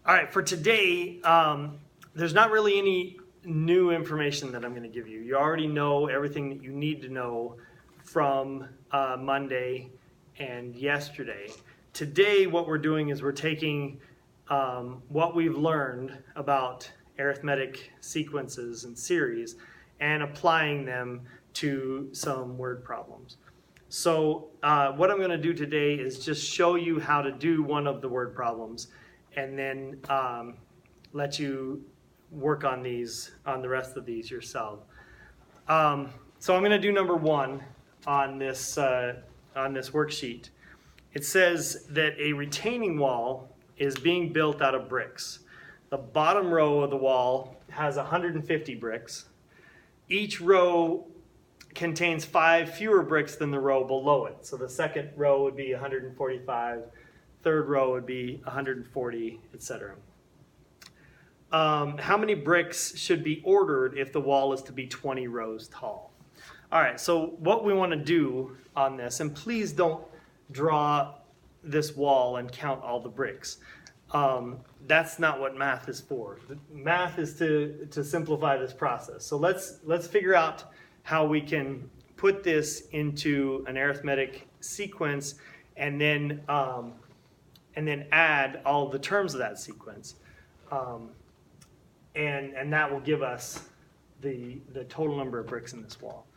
All right, for today, there's not really any new information that I'm going to give you. You already know everything that you need to know from Monday and yesterday. Today, what we're doing is we're taking what we've learned about arithmetic sequences and series and applying them to some word problems. So what I'm going to do today is just show you how to do one of the word problems and then let you work on the rest of these yourself. So I'm going to do number one on this worksheet. It says that a retaining wall is being built out of bricks. The bottom row of the wall has 150 bricks. Each row contains 5 fewer bricks than the row below it. So the second row would be 145, third row would be 140, etc. How many bricks should be ordered if the wall is to be 20 rows tall? All right, so what we want to do on this, and please don't draw this wall and count all the bricks. That's not what math is for. Math is to simplify this process. So let's figure out how we can put this into an arithmetic sequence and then add all the terms of that sequence. And that will give us the total number of bricks in this wall.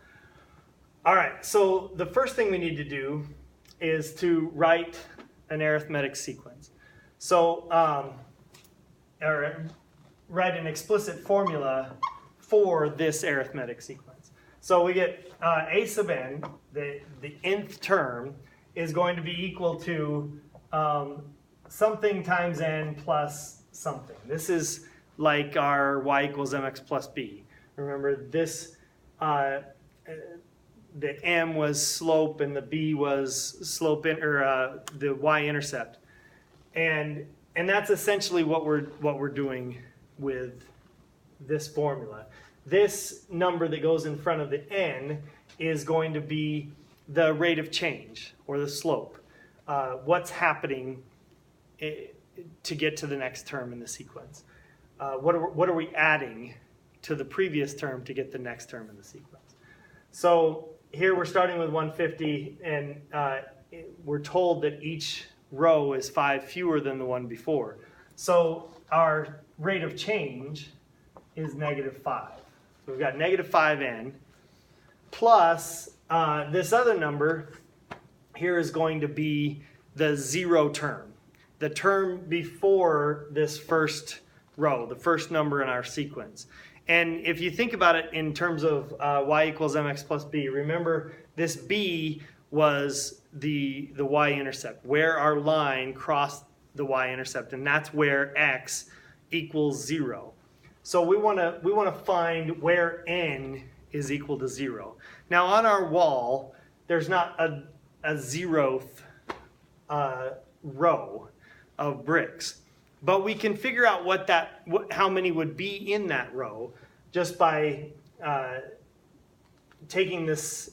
All right, so the first thing we need to do is to write an arithmetic sequence. So, or write an explicit formula for this arithmetic sequence. So we get a sub n, the nth term, is going to be equal to something times n plus something. This is like our y equals mx plus b. Remember this, the m was slope and the b was slope or the y-intercept, and that's essentially what we're doing with this formula. This number that goes in front of the n is going to be the rate of change or the slope. What's happening to get to the next term in the sequence? What are we adding to the previous term to get the next term in the sequence? So here we're starting with 150, and we're told that each row is 5 fewer than the one before. So our rate of change is -5. So we've got -5n plus this other number here is going to be the 0 term, the term before this first row, the first number in our sequence. And if you think about it in terms of y equals mx plus b, remember this b was the y-intercept, where our line crossed the y-intercept, and that's where x equals 0. So we want to find where n is equal to 0. Now on our wall, there's not a 0th row of bricks, but we can figure out how many would be in that row just by taking this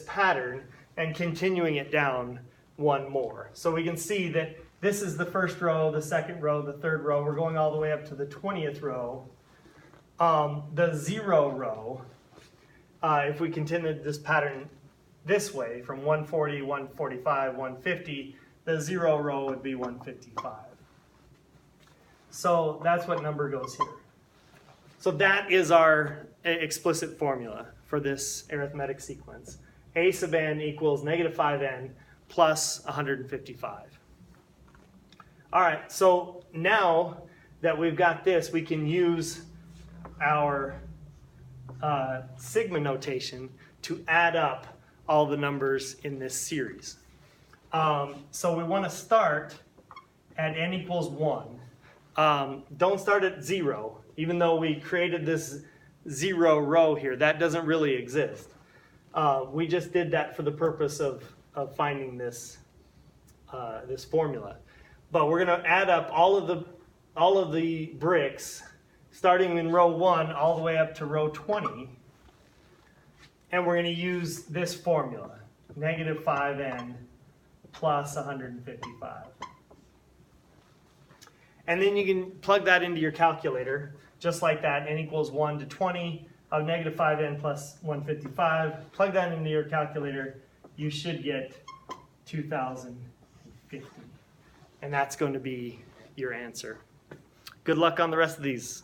pattern and continuing it down one more. So we can see that this is the first row, the second row, the third row. We're going all the way up to the 20th row. The 0 row, if we continue this pattern this way, from 140, 145, 150, the 0 row would be 155. So that's what number goes here. So that is our explicit formula for this arithmetic sequence. A sub n equals -5n plus 155. All right, so now that we've got this, we can use our sigma notation to add up all the numbers in this series. So we want to start at n equals 1. Don't start at 0, even though we created this 0 row here. That doesn't really exist. We just did that for the purpose of finding this formula. But we're going to add up all of the bricks, starting in row 1 all the way up to row 20, and we're going to use this formula, -5n plus 155. And then you can plug that into your calculator, just like that, n equals 1 to 20 of negative 5n plus 155. Plug that into your calculator, you should get 2050. And that's going to be your answer. Good luck on the rest of these.